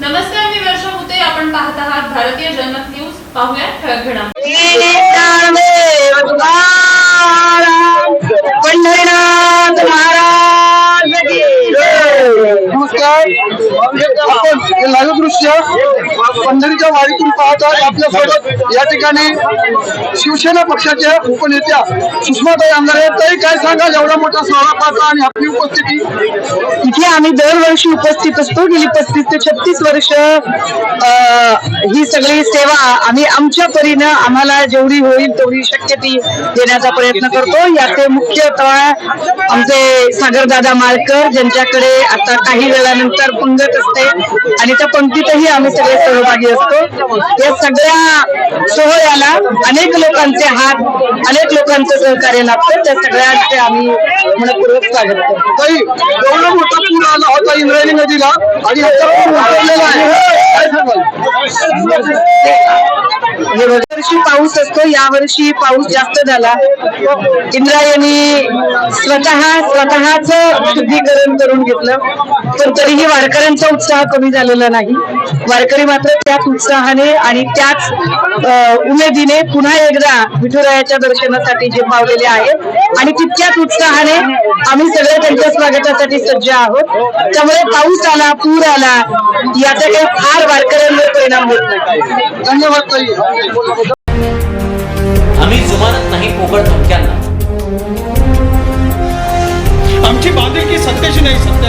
नमस्कार, मी वर्षा होते. आपण पाहत आहात भारतीय जनमत न्यूज. पाहूया ठळक घडामोडी. पंढरीनाथ महाराज की जय. नमस्कार. आपण लाईव्ह दृश्य पंढरीच्या वारीतून पाहत आहात. आपल्यासोबत या ठिकाणी शिवसेना पक्षाच्या उपनेत्या सुषमाताई आमदार आहेत. ताई, काय सांगाल एवढा मोठा सोहळा पाहता आणि आपली उपस्थिती? इथे आम्ही दरवर्षी उपस्थित असतो. गेली 35 ते 36 वर्ष ही सगळी सेवा आम्ही आमच्या परीनं आम्हाला जेवढी होईल तेवढी शक्य ती देण्याचा प्रयत्न करतो. याचे मुख्यतः आमचे सागरदादा माळकर, ज्यांच्याकडे आता काही वेळानंतर पंगत असते आणि त्या पंक्तीतही आम्ही सगळे सहभागी असतो. या सगळ्या सोहळ्याला अनेक लोकांचे हात, अनेक लोकांचं सहकार्य लाभतं. त्या सगळ्यांचे आम्ही मनपूर्वक स्वागत करतो. ताई, एवढा मोठा पूर आला होता इंद्रायणी नदीला आणि आता पूर उतरलेला आहे, काय सांगाल? वर्षी पाऊस असतो. यावर्षी पाऊस जास्त झाला. इंद्रायणी स्वतःच शुद्धीकरण करून घेतलं, पण तरीही वारकऱ्यांचा उत्साह कमी झालेला नाही. वारकरी मात्र त्याच उत्साहाने आणि त्याच उमेदीने पुन्हा एकदा विठुरायाच्या दर्शनासाठी जे पावलेले आहेत आणि तितक्याच उत्साहाने आम्ही सगळे त्यांच्या स्वागतासाठी सज्ज आहोत. त्यामुळे पाऊस आला, पूर आला, याचा काही फार वारकऱ्यांवर परिणाम होत नाही. धन्यवाद ताई. आम्ही जुमानत नाही पोकळ धमक्यांना. आमची बांधिलकी सत्याशी नाही, सत्य